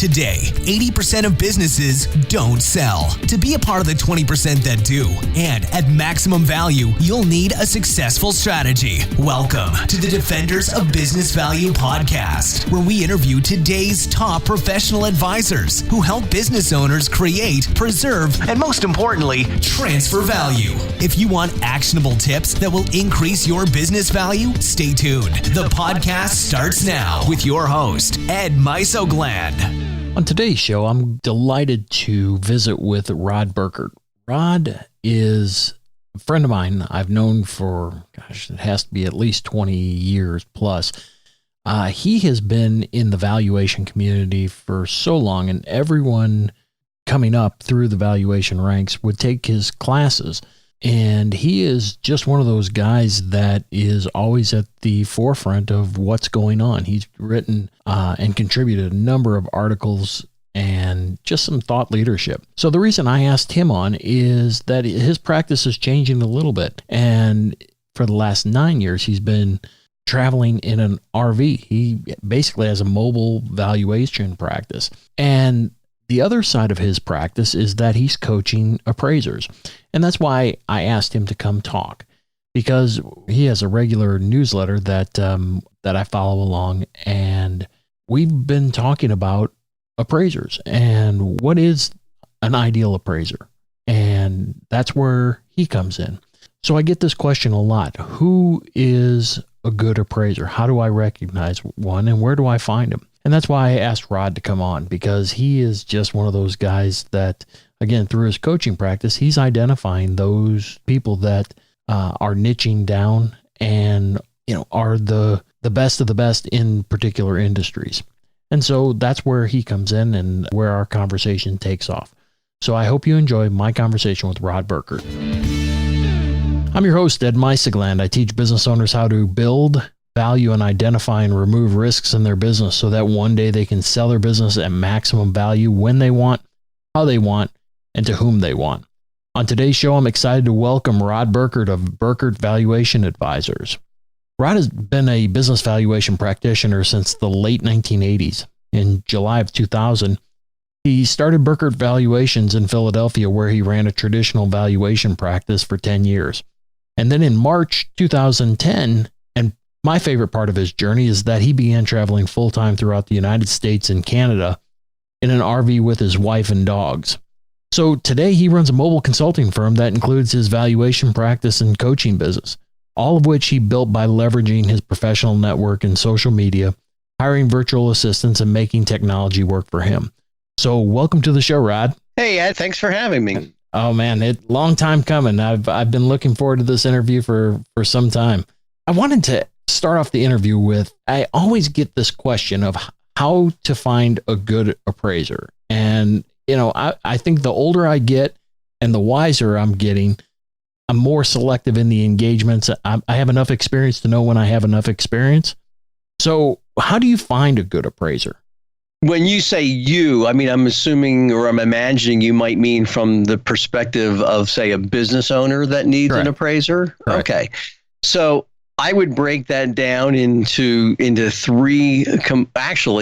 Today, 80% of businesses don't sell. To be a part of the 20% that do, and at maximum value, you'll need a successful strategy. Welcome to the Defenders of Business Value podcast, where we interview today's top professional advisors who help business owners create, preserve, and most importantly, transfer value. If you want actionable tips that will increase your business value, stay tuned. The podcast starts now with your host, Ed Misogland. On today's show, I'm delighted to visit with Rod Burkert. Rod is a friend of mine I've known for, it has to be at least 20 years plus. He has been in the valuation community for so long, and everyone coming up through the valuation ranks would take his classes. And he is just one of those guys that is always at the forefront of what's going on. He's written and contributed a number of articles and just some thought leadership. So the reason I asked him on is that his practice is changing a little bit. And for the last 9 years, he's been traveling in an RV. He basically has a mobile valuation practice. And the other side of his practice is that he's coaching appraisers. And that's why I asked him to come talk, because he has a regular newsletter that I follow along. And we've been talking about appraisers and what is an ideal appraiser. And that's where he comes in. So I get this question a lot. Who is a good appraiser? How do I recognize one, and where do I find him? And that's why I asked Rod to come on, because he is just one of those guys that, again, through his coaching practice, he's identifying those people that are niching down and, are the best of the best in particular industries. And so that's where he comes in and where our conversation takes off. So I hope you enjoy my conversation with Rod Burkert. I'm your host, Ed Misogland. I teach business owners how to build, value, and identify and remove risks in their business so that one day they can sell their business at maximum value when they want, how they want, and to whom they want. On today's show, I'm excited to welcome Rod Burkert of Burkert Valuation Advisors. Rod has been a business valuation practitioner since the late 1980s. In July of 2000, he started Burkert Valuations in Philadelphia, where he ran a traditional valuation practice for 10 years. And then in March 2010, and my favorite part of his journey is that he began traveling full-time throughout the United States and Canada in an RV with his wife and dogs. So today he runs a mobile consulting firm that includes his valuation practice and coaching business, all of which he built by leveraging his professional network and social media, hiring virtual assistants, and making technology work for him. So welcome to the show, Rod. Hey, Ed, thanks for having me. Oh man, long time coming. I've been looking forward to this interview for some time. I wanted to start off the interview with, I always get this question of how to find a good appraiser. And, I think the older I get and the wiser I'm getting, I'm more selective in the engagements. I have enough experience to know when I have enough experience. So how do you find a good appraiser? When you say you, I'm assuming, or I'm imagining you might mean from the perspective of, say, a business owner that needs Correct. An appraiser. Correct. Okay. So I would break that down into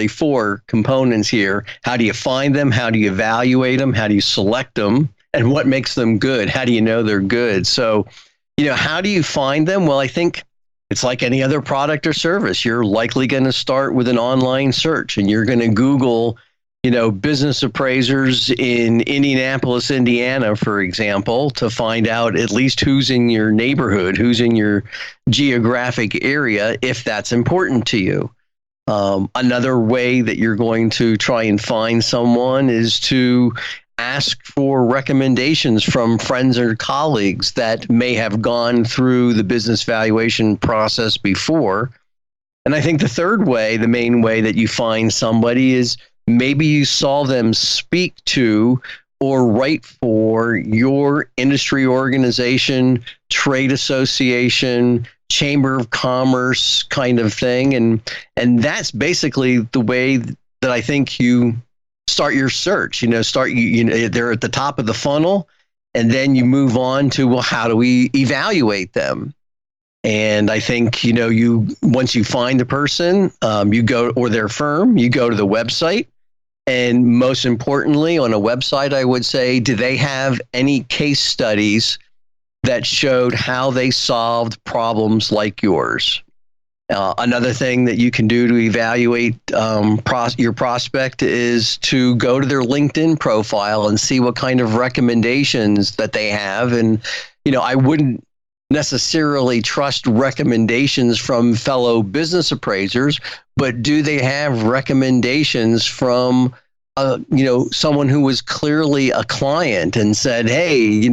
four components here. How do you find them? How do you evaluate them? How do you select them? And what makes them good? How do you know they're good? So, how do you find them? Well, I think it's like any other product or service. You're likely going to start with an online search, and you're going to Google, business appraisers in Indianapolis, Indiana, for example, to find out at least who's in your neighborhood, who's in your geographic area, if that's important to you. Another way that you're going to try and find someone is to ask for recommendations from friends or colleagues that may have gone through the business valuation process before. And I think the third way, the main way that you find somebody, is maybe you saw them speak to or write for your industry organization, trade association, chamber of commerce kind of thing. And that's basically the way that I think you start your search. They're at the top of the funnel, and then you move on to, well, how do we evaluate them? And I think, once you find the person, you go, or their firm, you go to the website, And most importantly, on a website, I would say, do they have any case studies that showed how they solved problems like yours? Another thing that you can do to evaluate your prospect is to go to their LinkedIn profile and see what kind of recommendations that they have. And, I wouldn't necessarily trust recommendations from fellow business appraisers, but do they have recommendations from, someone who was clearly a client and said, hey,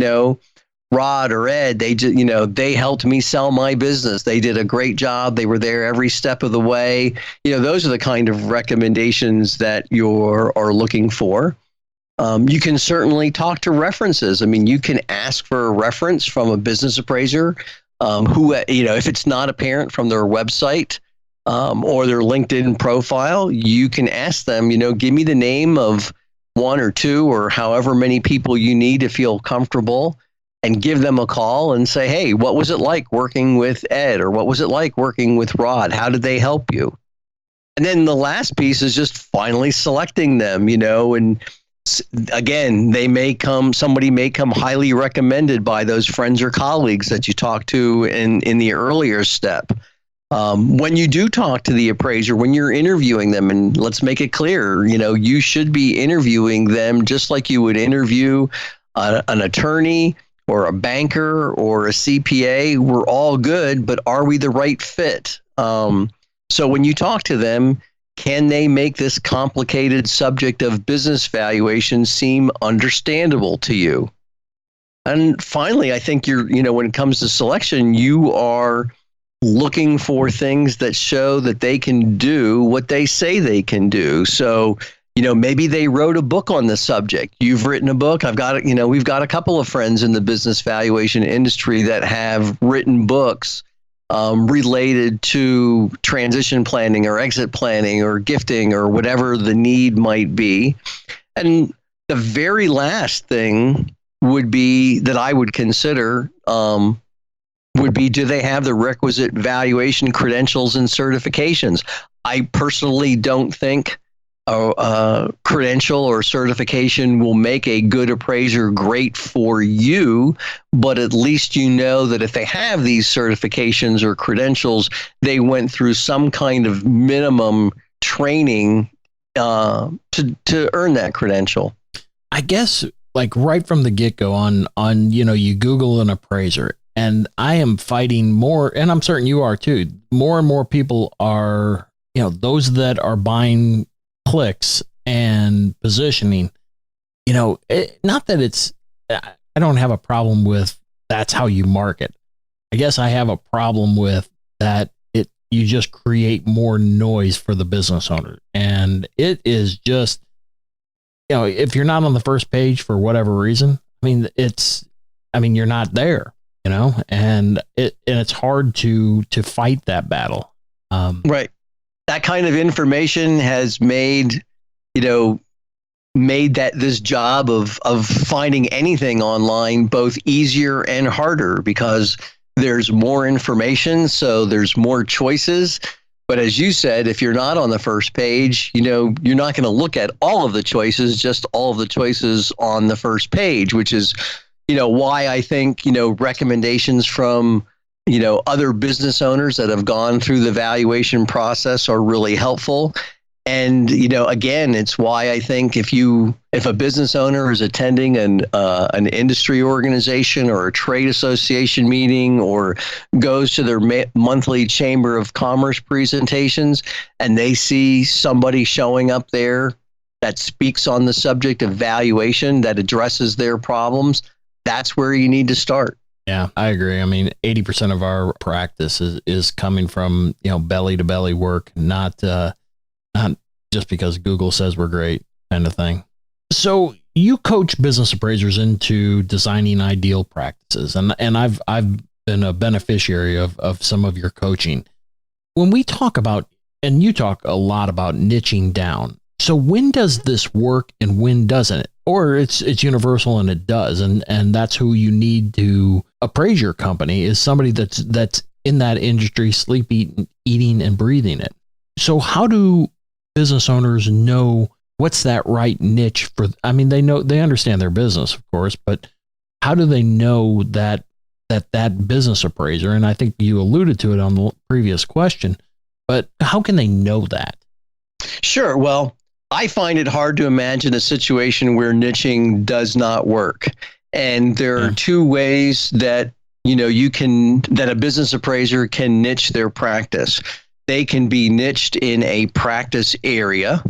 Rod or Ed, they helped me sell my business. They did a great job. They were there every step of the way. Those are the kind of recommendations that you are looking for. You can certainly talk to references. I mean, you can ask for a reference from a business appraiser who, if it's not apparent from their website or their LinkedIn profile, you can ask them, give me the name of one or two or however many people you need to feel comfortable, and give them a call and say, hey, what was it like working with Ed? Or what was it like working with Rod? How did they help you? And then the last piece is just finally selecting them, and again, somebody may come highly recommended by those friends or colleagues that you talked to in the earlier step. When you do talk to the appraiser, when you're interviewing them, and let's make it clear, you should be interviewing them just like you would interview an attorney or a banker or a CPA. We're all good, but are we the right fit? So when you talk to them, can they make this complicated subject of business valuation seem understandable to you? And finally, I think when it comes to selection, you are looking for things that show that they can do what they say they can do. So, maybe they wrote a book on the subject. You've written a book. We've got a couple of friends in the business valuation industry that have written books related to transition planning or exit planning or gifting or whatever the need might be. And the very last thing would be that I would consider would be, do they have the requisite valuation credentials and certifications? I personally don't think a credential or certification will make a good appraiser great for you, but at least you know that if they have these certifications or credentials, they went through some kind of minimum training to earn that credential. I guess like right from the get-go on you Google an appraiser, and I am fighting more, and I'm certain you are too. More and more people are, those that are buying clicks and positioning, not that I don't have a problem with that's how you market. I guess I have a problem with that you just create more noise for the business owner. And it is just, if you're not on the first page for whatever reason, you're not there, and it's hard to fight that battle. Right. That kind of information has made that this job of finding anything online both easier and harder, because there's more information, so there's more choices. But as you said, if you're not on the first page, you're not going to look at all of the choices, just all of the choices on the first page, which is, why I think, recommendations from other business owners that have gone through the valuation process are really helpful. And, again, it's why I think if a business owner is attending an industry organization or a trade association meeting or goes to their monthly Chamber of Commerce presentations, and they see somebody showing up there that speaks on the subject of valuation, that addresses their problems, that's where you need to start. Yeah, I agree. 80% of our practice is coming from, belly to belly work, not just because Google says we're great kind of thing. So you coach business appraisers into designing ideal practices, and I've been a beneficiary of some of your coaching. When we talk about, and you talk a lot about niching down. So when does this work and when doesn't it? Or it's universal and it does, and that's who you need to appraise your company, is somebody that's in that industry, eating and breathing it. So how do business owners know what's that right niche for? I mean, they understand their business, of course, but how do they know that business appraiser? And I think you alluded to it on the previous question, but how can they know that? Sure. Well, I find it hard to imagine a situation where niching does not work. And there are two ways that that a business appraiser can niche their practice. They can be niched in a practice area.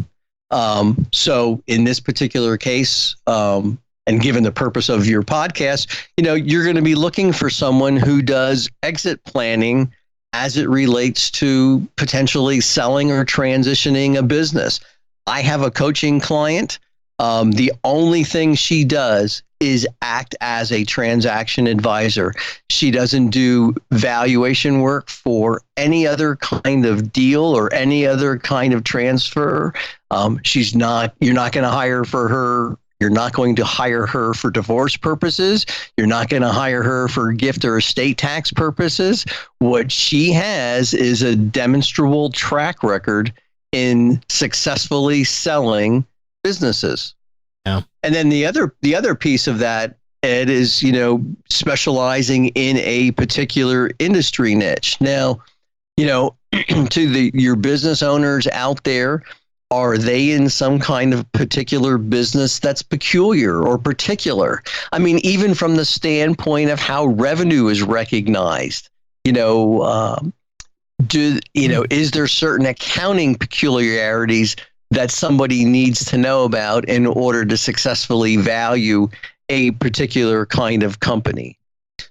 So in this particular case, and given the purpose of your podcast, you're going to be looking for someone who does exit planning as it relates to potentially selling or transitioning a business. I have a coaching client. The only thing she does is act as a transaction advisor. She doesn't do valuation work for any other kind of deal or any other kind of transfer. You're not going to hire for her. You're not going to hire her for divorce purposes. You're not going to hire her for gift or estate tax purposes. What she has is a demonstrable track record in successfully selling businesses. Yeah. And then the other piece of that, Ed, is, specializing in a particular industry niche. Now, to your business owners out there, are they in some kind of particular business that's peculiar or particular? I mean, even from the standpoint of how revenue is recognized, is there certain accounting peculiarities that somebody needs to know about in order to successfully value a particular kind of company?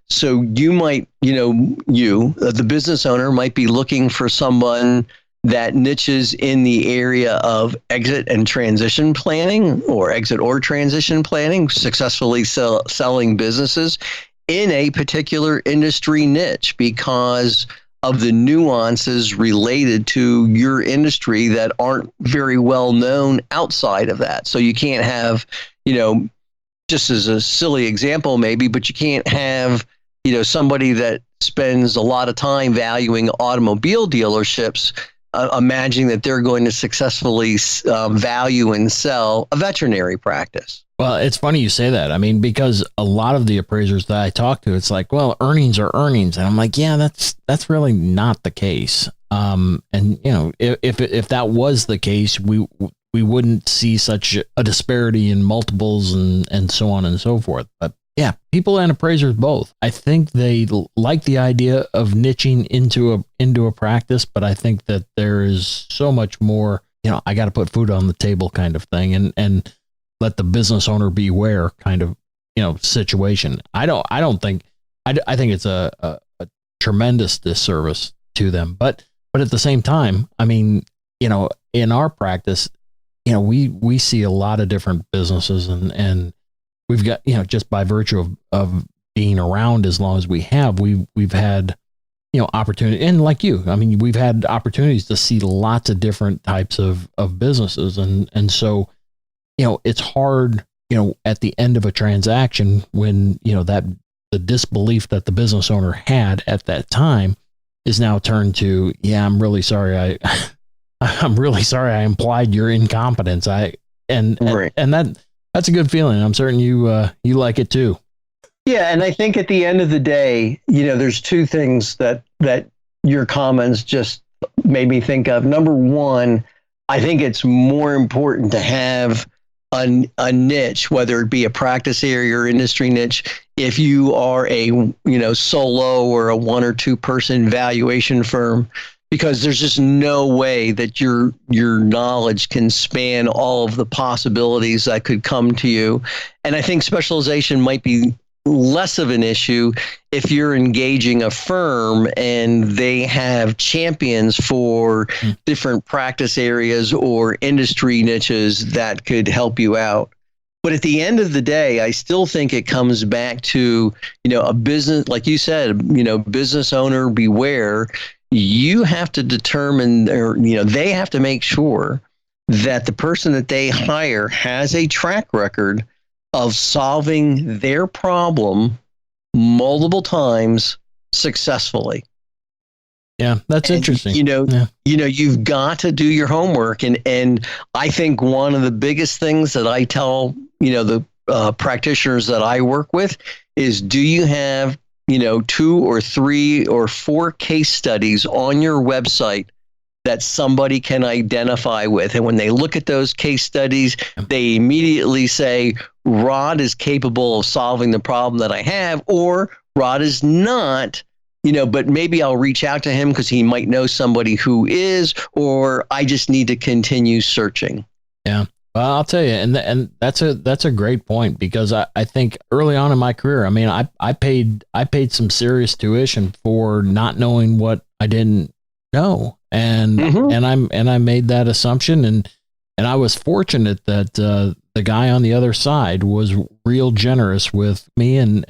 So you might, the business owner might be looking for someone that niches in the area of exit and transition planning, or exit or transition planning, successfully selling businesses in a particular industry niche because of the nuances related to your industry that aren't very well known outside of that. So you can't have, just as a silly example maybe, but you can't have, somebody that spends a lot of time valuing automobile dealerships, imagining that they're going to successfully value and sell a veterinary practice. Well, it's funny you say that. I mean, because a lot of the appraisers that I talk to, it's like, well, earnings are earnings. And I'm like, yeah, that's really not the case. And if that was the case, we wouldn't see such a disparity in multiples and so on and so forth. But yeah, people and appraisers both. I think they like the idea of niching into a practice, but I think that there is so much more, I got to put food on the table kind of thing, and let the business owner beware kind of, situation. I think it's a tremendous disservice to them, but at the same time, I mean, in our practice, we see a lot of different businesses and we've got, just by virtue of being around as long as we have, we've had, opportunity. And like you, I mean, we've had opportunities to see lots of different types of businesses. And so, it's hard, at the end of a transaction when, that the disbelief that the business owner had at that time is now turned to, yeah, I'm really sorry. I'm really sorry I implied your incompetence. And that's a good feeling. I'm certain you like it too. Yeah. And I think at the end of the day, there's two things that your comments just made me think of. Number one, I think it's more important to have a niche, whether it be a practice area or industry niche, if you are a solo or a one or two person valuation firm, because there's just no way that your knowledge can span all of the possibilities that could come to you. And I think specialization might be less of an issue if you're engaging a firm and they have champions for different practice areas or industry niches that could help you out. But at the end of the day, I still think it comes back to, a business, like you said, business owner beware. You have to determine, or, they have to make sure that the person that they hire has a track record of solving their problem multiple times successfully. Yeah, that's interesting. You've got to do your homework. And I think one of the biggest things that I tell, the practitioners that I work with is, do you have, 2 or 3 or 4 case studies on your website that somebody can identify with? And when they look at those case studies, they immediately say, Rod is capable of solving the problem that I have, or Rod is not, but maybe I'll reach out to him because he might know somebody who is, or I just need to continue searching. Yeah. Well, I'll tell you, and that's a great point, because I think early on in my career, I mean, I paid some serious tuition for not knowing what I didn't know. And I made that assumption, and I was fortunate that the guy on the other side was real generous with me and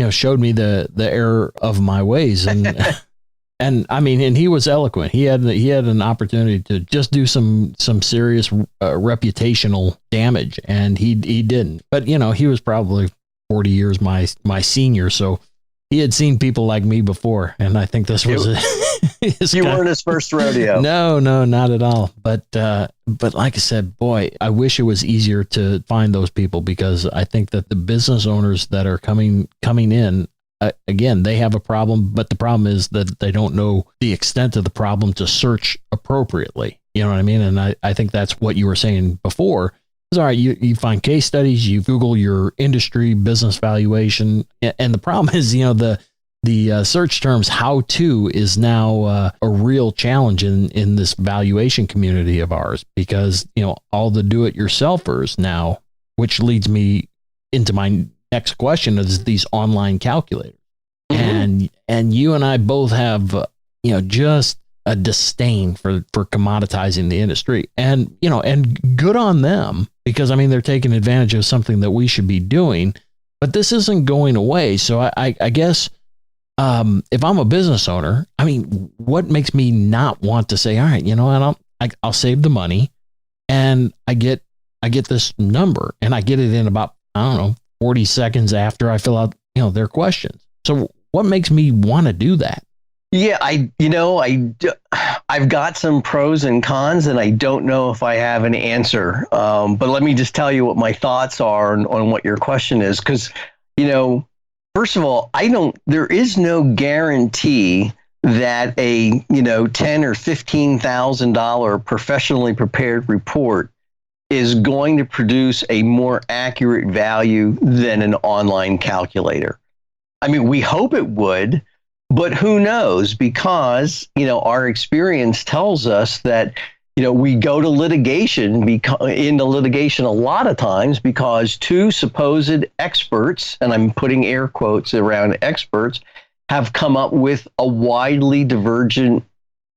showed me the error of my ways, and and I mean, and he was eloquent. He had an opportunity to just do some serious reputational damage, and he didn't. But he was probably 40 years my senior, so he had seen people like me before, and I think this was you weren't his first rodeo. No, not at all. But like I said, boy, I wish it was easier to find those people, because I think that the business owners that are coming in, again, they have a problem, but the problem is that they don't know the extent of the problem to search appropriately. You know what I mean? And I think that's what you were saying before. It's all right. You find case studies, you Google your industry, business valuation. And the problem is, the search terms how to is now a real challenge in this valuation community of ours, because, all the do-it-yourselfers now, which leads me into my next question, is these online calculators. And you and I both have, just a disdain for commoditizing the industry, and good on them, because I mean, they're taking advantage of something that we should be doing, but this isn't going away. So I guess, if I'm a business owner, I mean, what makes me not want to say, all right, I'll save the money, and I get this number, and I get it in about, 40 seconds after I fill out, their questions. So what makes me want to do that? Yeah, I've got some pros and cons, and I don't know if I have an answer. But let me just tell you what my thoughts are on what your question is. Because, first of all, there is no guarantee that a, $10,000 or $15,000 professionally prepared report is going to produce a more accurate value than an online calculator. I mean, we hope it would, but who knows? Because, our experience tells us that, we go to litigation, into litigation a lot of times because 2 supposed experts, and I'm putting air quotes around experts, have come up with a widely divergent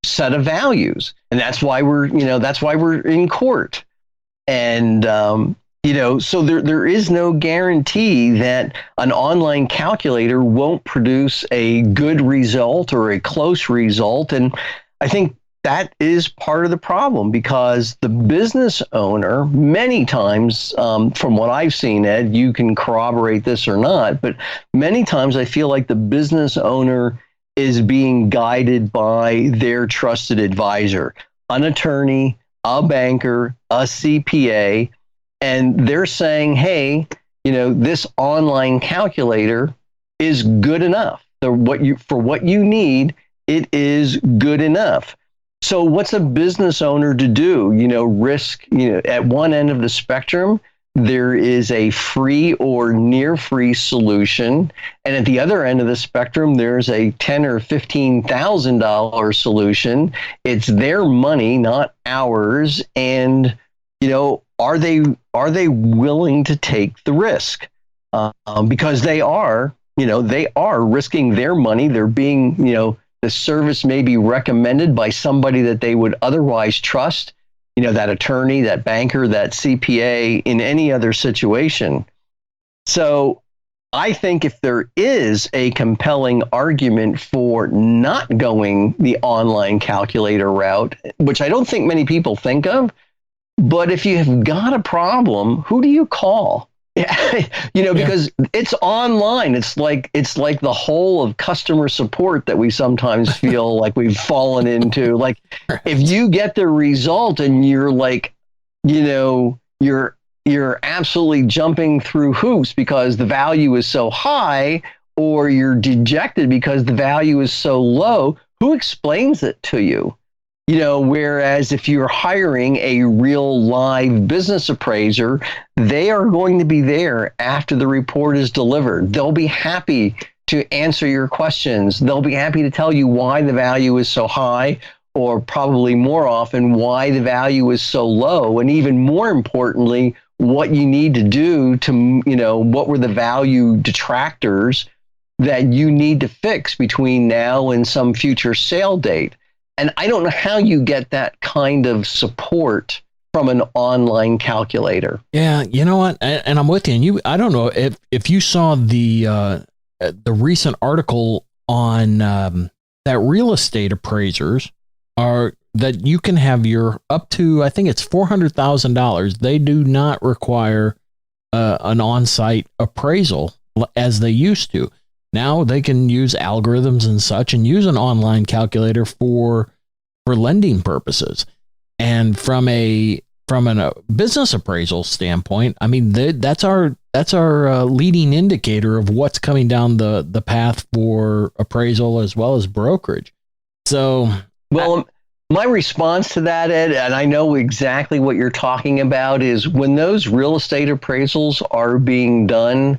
set of values. And that's why we're in court. And, so there is no guarantee that an online calculator won't produce a good result or a close result. And I think that is part of the problem, because the business owner, many times, from what I've seen, Ed, you can corroborate this or not, but many times I feel like the business owner is being guided by their trusted advisor, an attorney, a banker, a CPA, and they're saying, hey, this online calculator is good enough. For what you need, it is good enough. So what's a business owner to do? Risk, at one end of the spectrum, there is a free or near free solution. And at the other end of the spectrum, there's a $10,000 or $15,000 solution. It's their money, not ours. And, are they willing to take the risk? Because they are risking their money. They're being, the service may be recommended by somebody that they would otherwise trust, that attorney, that banker, that CPA, in any other situation. So I think if there is a compelling argument for not going the online calculator route, which I don't think many people think of, but if you have got a problem, who do you call? Yeah, because it's online. It's like the whole of customer support that we sometimes feel like we've fallen into. Like if you get the result and you're like, you're absolutely jumping through hoops because the value is so high, or you're dejected because the value is so low, who explains it to you? Whereas if you're hiring a real live business appraiser, they are going to be there after the report is delivered. They'll be happy to answer your questions. They'll be happy to tell you why the value is so high, or probably more often, why the value is so low. And even more importantly, what you need to do to, what were the value detractors that you need to fix between now and some future sale date. And I don't know how you get that kind of support from an online calculator. Yeah, you know what? And I'm with you. And I don't know if you saw the recent article on that real estate appraisers are that you can have your up to, I think it's $400,000. They do not require an on-site appraisal as they used to. Now they can use algorithms and such and use an online calculator for lending purposes. And from a business appraisal standpoint, I mean, that's our leading indicator of what's coming down the path for appraisal as well as brokerage. So, well, my response to that, Ed, and I know exactly what you're talking about, is when those real estate appraisals are being done,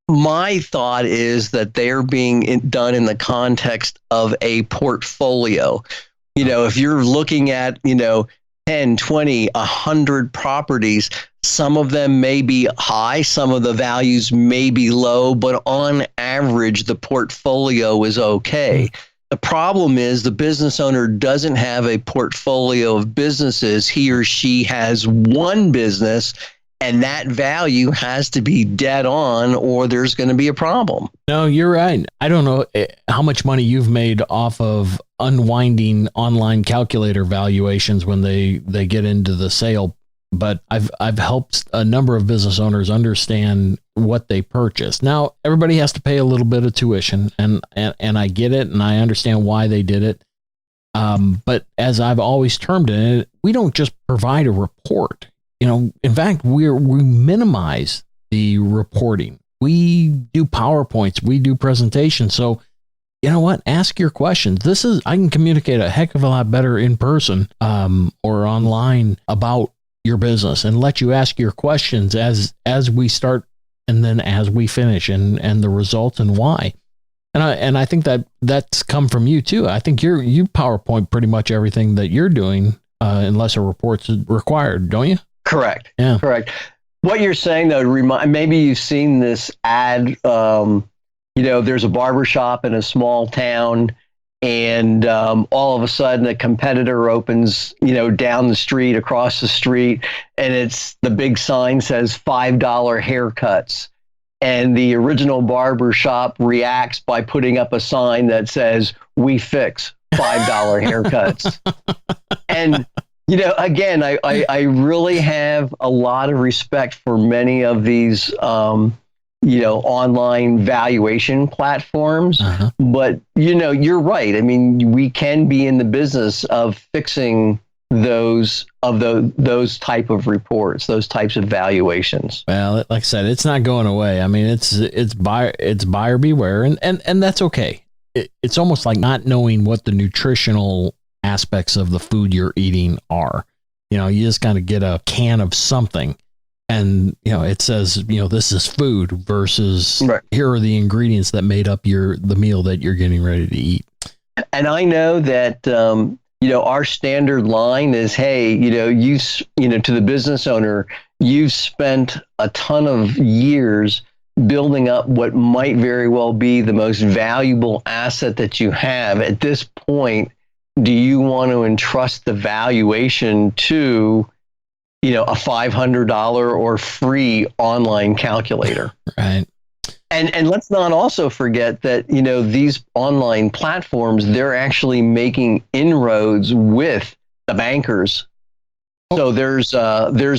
my thought is that they're being done in the context of a portfolio. If you're looking at, 10, 20, 100 properties, some of them may be high, some of the values may be low, but on average, the portfolio is okay. The problem is the business owner doesn't have a portfolio of businesses. He or she has one business, and that value has to be dead on, or there's going to be a problem. No, you're right. I don't know how much money you've made off of unwinding online calculator valuations when they get into the sale, but I've helped a number of business owners understand what they purchased. Now, everybody has to pay a little bit of tuition, and I get it, and I understand why they did it. But as I've always termed it, we don't just provide a report. In fact, we minimize the reporting. We do PowerPoints, we do presentations. So, you know what? Ask your questions. I can communicate a heck of a lot better in person or online about your business and let you ask your questions as we start and then as we finish and the results and why. And I think that's come from you too. I think you PowerPoint pretty much everything that you're doing unless a report's required, don't you? Correct. Yeah. Correct. What you're saying, though, maybe you've seen this ad. There's a barbershop in a small town, and all of a sudden a competitor opens, down the street, across the street, and the big sign says $5 haircuts. And the original barbershop reacts by putting up a sign that says, "We fix $5 haircuts." And again, I really have a lot of respect for many of these, online valuation platforms. Uh-huh. But, you're right. I mean, we can be in the business of fixing those type of reports, those types of valuations. Well, like I said, it's not going away. I mean, it's buyer beware, and that's okay. It's almost like not knowing what the nutritional aspects of the food you're eating are. You just kind of get a can of something and it says this is food versus right. Here are the ingredients that made up the meal that you're getting ready to eat. And I know that our standard line is, hey, to the business owner, you've spent a ton of years building up what might very well be the most valuable asset that you have. At this point, do you want to entrust the valuation to, a $500 or free online calculator? Right. And let's not also forget that, these online platforms, they're actually making inroads with the bankers So there's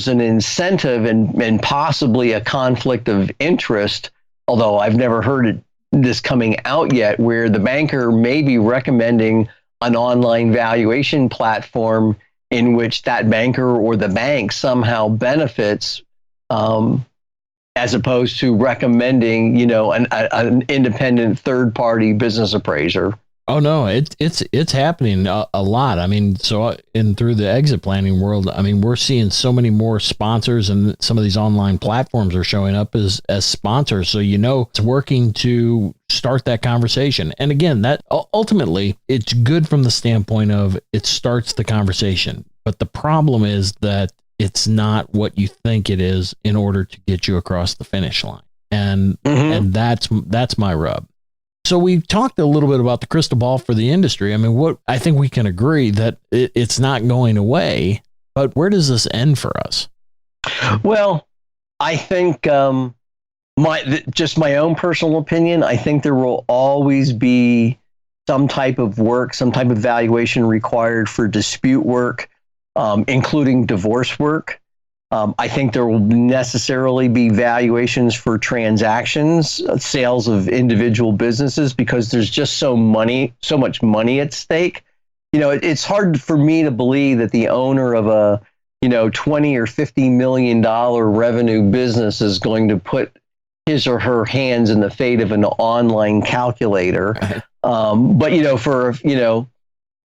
an incentive and possibly a conflict of interest, although I've never heard this coming out yet, where the banker may be recommending an online valuation platform in which that banker or the bank somehow benefits, as opposed to recommending, an independent third-party business appraiser. Oh no, it's happening a lot. I mean, through the exit planning world, I mean, we're seeing so many more sponsors, and some of these online platforms are showing up as sponsors. So it's working to start that conversation. And again, that ultimately it's good from the standpoint of it starts the conversation. But the problem is that it's not what you think it is in order to get you across the finish line, and that's my rub. So we talked a little bit about the crystal ball for the industry. I mean, I think we can agree that it's not going away, but where does this end for us? Well, I think my own personal opinion, I think there will always be some type of work, some type of valuation required for dispute work, including divorce work. I think there will necessarily be valuations for transactions, sales of individual businesses, because there's just so much money at stake. It's hard for me to believe that the owner of a, $20 or $50 million revenue business is going to put his or her hands in the fate of an online calculator. But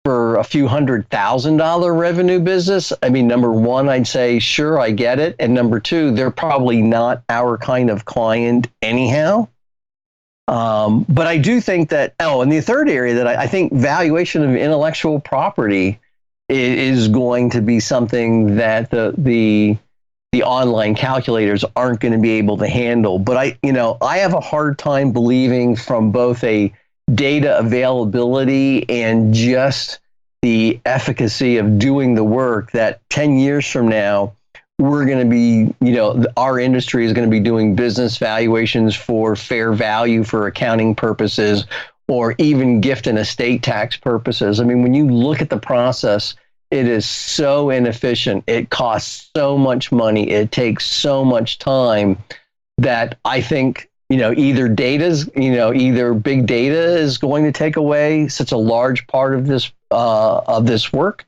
for a few $100,000 revenue business, I mean, number one, I'd say, sure, I get it. And number two, they're probably not our kind of client anyhow. But I do think that, and the third area that I think valuation of intellectual property is going to be something that the online calculators aren't going to be able to handle. But I have a hard time believing, from both a data availability and just the efficacy of doing the work, that 10 years from now, we're going to be, our industry is going to be doing business valuations for fair value for accounting purposes, or even gift and estate tax purposes. I mean, when you look at the process, it is so inefficient. It costs so much money. It takes so much time that I think, either big data is going to take away such a large part of this work,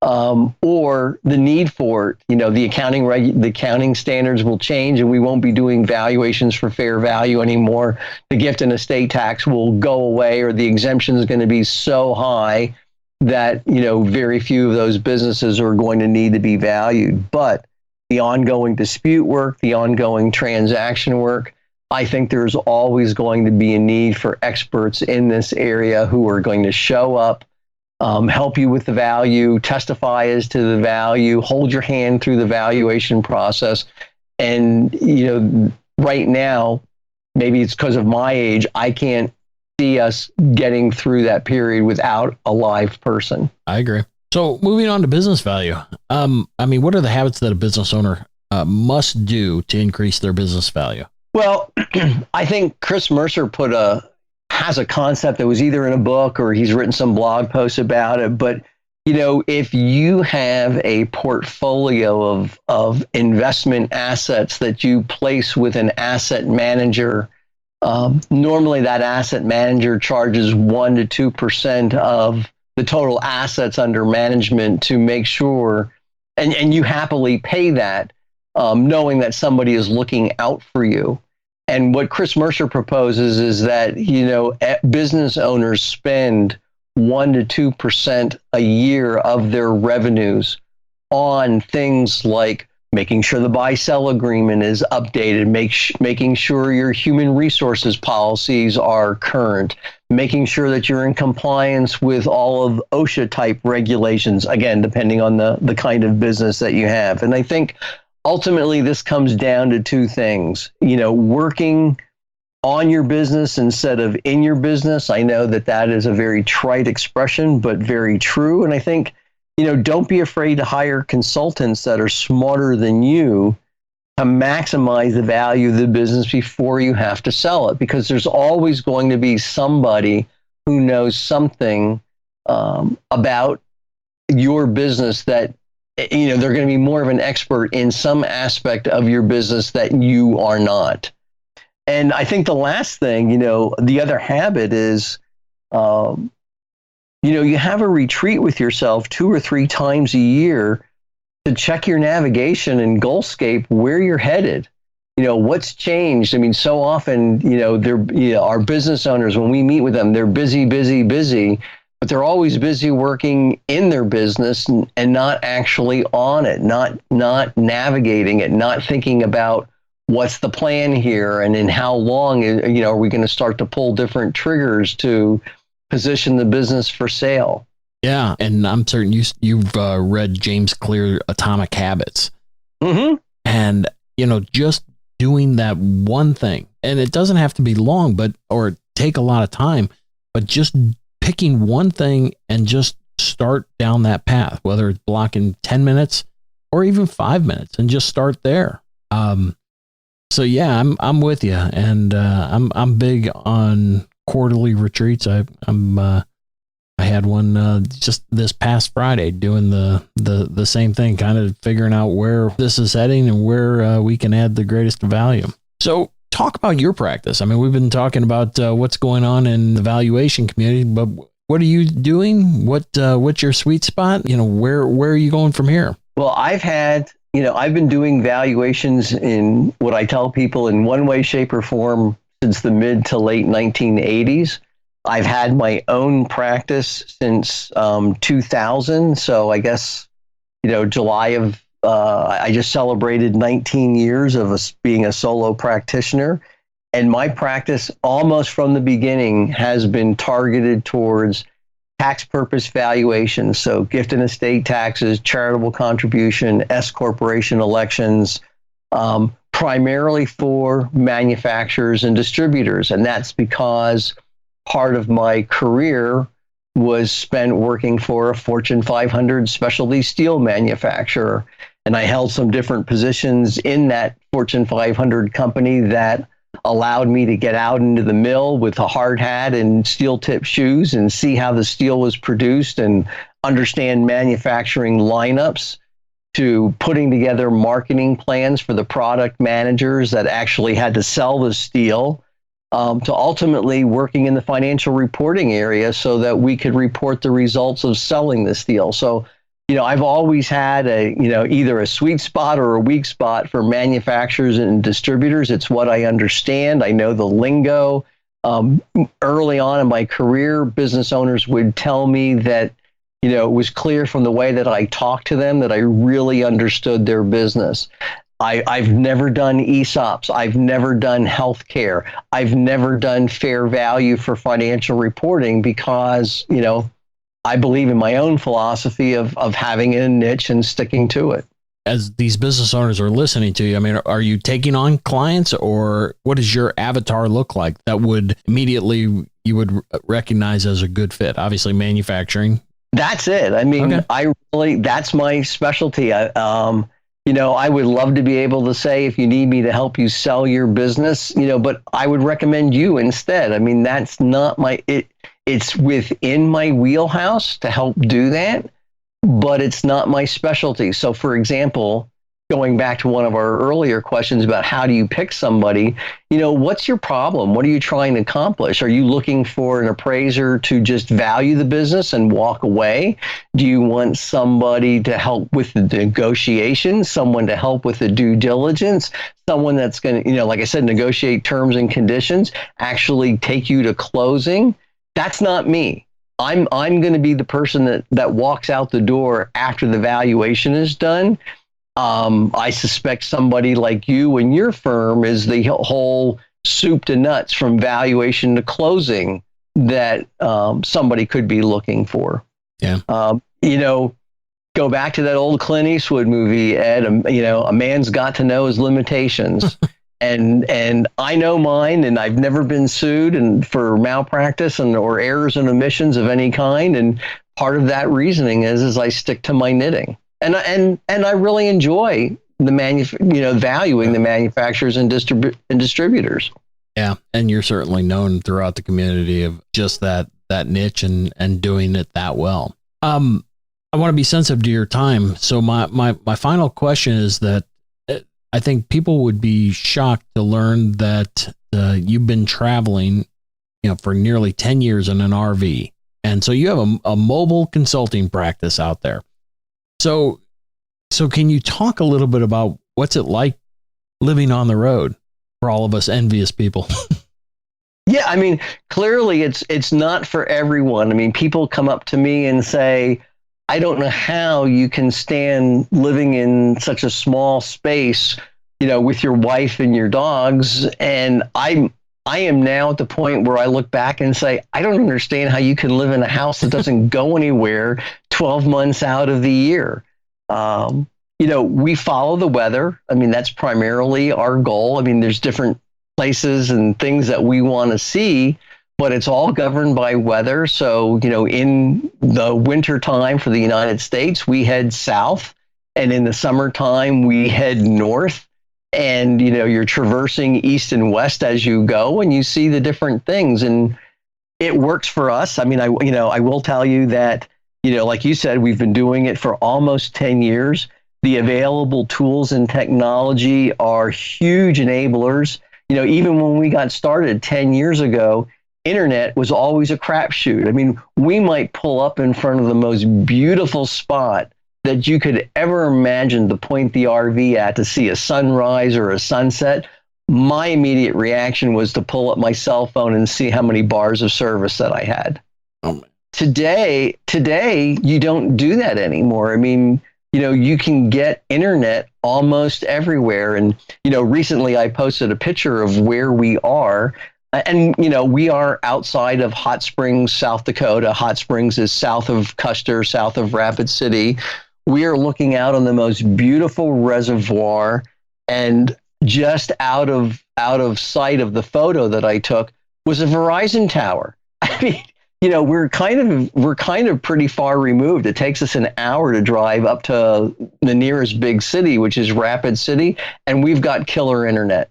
or the need for it. The accounting standards will change, and we won't be doing valuations for fair value anymore. The gift and estate tax will go away, or the exemption is going to be so high that very few of those businesses are going to need to be valued. But the ongoing dispute work, the ongoing transaction work, I think there's always going to be a need for experts in this area who are going to show up, help you with the value, testify as to the value, hold your hand through the valuation process. And, right now, maybe it's because of my age, I can't see us getting through that period without a live person. I agree. So moving on to business value. What are the habits that a business owner must do to increase their business value? Well, I think Chris Mercer has a concept that was either in a book or he's written some blog posts about it. But, if you have a portfolio of investment assets that you place with an asset manager, normally that asset manager charges 1% to 2% of the total assets under management to make sure, and you happily pay that, knowing that somebody is looking out for you. And what Chris Mercer proposes is that, business owners spend 1% to 2% a year of their revenues on things like making sure the buy-sell agreement is updated, making sure your human resources policies are current, making sure that you're in compliance with all of OSHA type regulations, again, depending on the kind of business that you have. And I think ultimately this comes down to two things, working on your business instead of in your business. I know that is a very trite expression, but very true. And I think, don't be afraid to hire consultants that are smarter than you to maximize the value of the business before you have to sell it, because there's always going to be somebody who knows something about your business that they're going to be more of an expert in some aspect of your business that you are not. And I think the last thing, the other habit is, you have a retreat with yourself 2 or 3 times a year to check your navigation and goalscape where you're headed. What's changed. I mean, so often, our business owners, when we meet with them, they're busy, but they're always busy working in their business and not actually on it, not navigating it, not thinking about what's the plan here and in how long, are we going to start to pull different triggers to position the business for sale. Yeah, and I'm certain you've read James Clear, Atomic Habits. Mm-hmm. And, just doing that one thing, and it doesn't have to be long, or take a lot of time, but just picking one thing and just start down that path, whether it's blocking 10 minutes or even 5 minutes, and just start there. So yeah, I'm with you, and I'm big on quarterly retreats. I had one just this past Friday, doing the same thing, kind of figuring out where this is heading and where we can add the greatest value. So talk about your practice. I mean, we've been talking about what's going on in the valuation community, but what are you doing? What's your sweet spot? Where are you going from here? Well, I've been doing valuations in what I tell people in one way, shape, or form since the mid to late 1980s. I've had my own practice since 2000. So I guess, July of, I just celebrated 19 years of being a solo practitioner. And my practice almost from the beginning has been targeted towards tax purpose valuation. So gift and estate taxes, charitable contribution, S corporation elections, primarily for manufacturers and distributors. And that's because part of my career was spent working for a Fortune 500 specialty steel manufacturer. And I held some different positions in that Fortune 500 company that allowed me to get out into the mill with a hard hat and steel tip shoes and see how the steel was produced and understand manufacturing lineups, to putting together marketing plans for the product managers that actually had to sell the steel, to ultimately working in the financial reporting area so that we could report the results of selling the steel. So, I've always had either a sweet spot or a weak spot for manufacturers and distributors. It's what I understand. I know the lingo. Early on in my career, business owners would tell me that, it was clear from the way that I talked to them that I really understood their business. I've never done ESOPs. I've never done healthcare. I've never done fair value for financial reporting because, I believe in my own philosophy of having a niche and sticking to it. As these business owners are listening to you, I mean, are you taking on clients, or what does your avatar look like that would immediately you would recognize as a good fit? Obviously, manufacturing. That's it. I mean, okay. That's my specialty. I would love to be able to say, if you need me to help you sell your business, but I would recommend you instead. I mean, that's not it's within my wheelhouse to help do that, but it's not my specialty. So for example, going back to one of our earlier questions about how do you pick somebody, what's your problem? What are you trying to accomplish? Are you looking for an appraiser to just value the business and walk away? Do you want somebody to help with the negotiations, someone to help with the due diligence, someone that's going to, like I said, negotiate terms and conditions, actually take you to closing? That's not me. I'm going to be the person that walks out the door after the valuation is done. I suspect somebody like you and your firm is the whole soup to nuts from valuation to closing that somebody could be looking for. Yeah. Go back to that old Clint Eastwood movie, Ed. A man's got to know his limitations. And I know mine, and I've never been sued and for malpractice or errors and omissions of any kind. And part of that reasoning is I stick to my knitting, and I really enjoy valuing the manufacturers and distributors. Yeah, and you're certainly known throughout the community of just that niche and doing it that well. I want to be sensitive to your time. So my final question is that I think people would be shocked to learn that you've been traveling, for nearly 10 years in an RV. And so you have a mobile consulting practice out there. So can you talk a little bit about what's it like living on the road for all of us envious people? Yeah, I mean, clearly it's not for everyone. I mean, people come up to me and say, I don't know how you can stand living in such a small space, with your wife and your dogs. And I am now at the point where I look back and say, I don't understand how you can live in a house that doesn't go anywhere 12 months out of the year. We follow the weather. I mean, that's primarily our goal. I mean, there's different places and things that we want to see, but it's all governed by weather. So, in the winter time for the United States, we head south, and in the summertime, we head north. And, you're traversing east and west as you go, and you see the different things, and it works for us. I mean, I will tell you that, like you said, we've been doing it for almost 10 years. The available tools and technology are huge enablers. Even when we got started 10 years ago, internet was always a crapshoot. I mean, we might pull up in front of the most beautiful spot that you could ever imagine to point the RV at to see a sunrise or a sunset. My immediate reaction was to pull up my cell phone and see how many bars of service that I had. Today, you don't do that anymore. I mean, you can get internet almost everywhere. And, recently I posted a picture of where we are. And, we are outside of Hot Springs, South Dakota. Hot Springs is south of Custer, south of Rapid City. We are looking out on the most beautiful reservoir, and just out of sight of the photo that I took was a Verizon tower. I mean, we're kind of pretty far removed. It takes us an hour to drive up to the nearest big city, which is Rapid City, and we've got killer internet.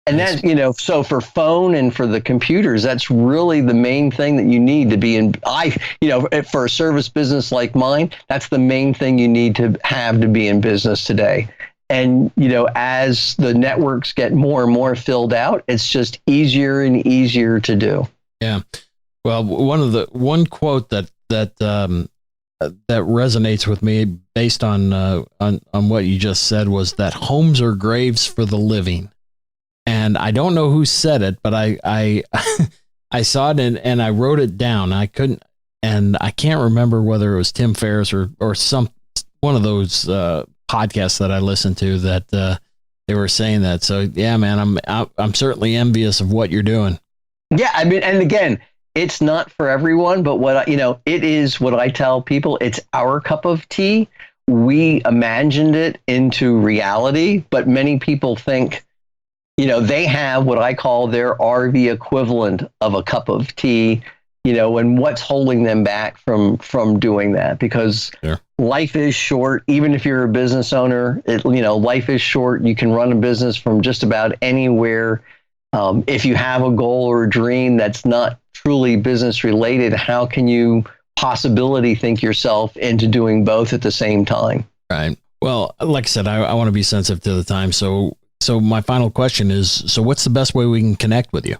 And that, so for phone and for the computers, that's really the main thing that you need to be in. For a service business like mine, that's the main thing you need to have to be in business today. And, as the networks get more and more filled out, it's just easier and easier to do. Yeah. Well, one quote that resonates with me based on what you just said was that homes are graves for the living. And I don't know who said it, but I saw it and I wrote it down. I can't remember whether it was Tim Ferriss or one of those podcasts that I listened to that they were saying that. So yeah, man, I'm certainly envious of what you're doing. Yeah, I mean, and again, it's not for everyone, but it is what I tell people. It's our cup of tea. We imagined it into reality, but many people think, they have what I call their RV equivalent of a cup of tea, and what's holding them back from doing that, because life is short. Even if you're a business owner, life is short. You can run a business from just about anywhere. If you have a goal or a dream that's not truly business related, how can you possibly think yourself into doing both at the same time? Right. Well, like I said, I want to be sensitive to the time. So my final question is, what's the best way we can connect with you?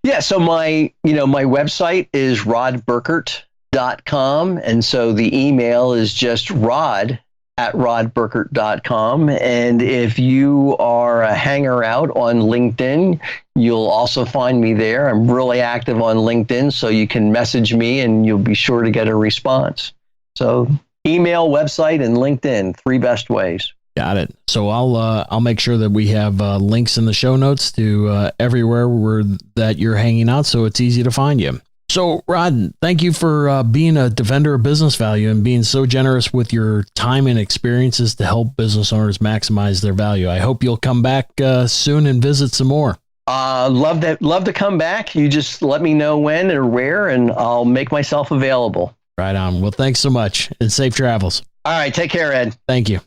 Yeah. So my website is rodburkert.com. And so the email is just rod@rodburkert.com. And if you are a hanger out on LinkedIn, you'll also find me there. I'm really active on LinkedIn, so you can message me and you'll be sure to get a response. So email, website, and LinkedIn, 3 best ways. Got it. So I'll make sure that we have links in the show notes to everywhere that you're hanging out, so it's easy to find you. So, Rod, thank you for being a defender of business value and being so generous with your time and experiences to help business owners maximize their value. I hope you'll come back soon and visit some more. Love to come back. You just let me know when or where, and I'll make myself available. Right on. Well, thanks so much, and safe travels. All right. Take care, Ed. Thank you.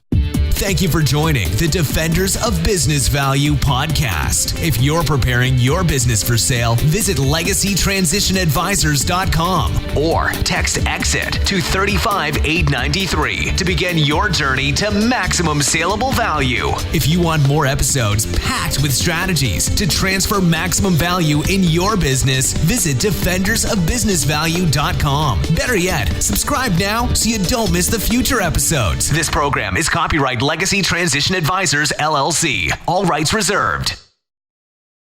Thank you for joining the Defenders of Business Value podcast. If you're preparing your business for sale, visit LegacyTransitionAdvisors.com or text EXIT to 35893 to begin your journey to maximum saleable value. If you want more episodes packed with strategies to transfer maximum value in your business, visit DefendersOfBusinessValue.com. Better yet, subscribe now so you don't miss the future episodes. This program is copyright Legacy Transition Advisors, LLC. All rights reserved.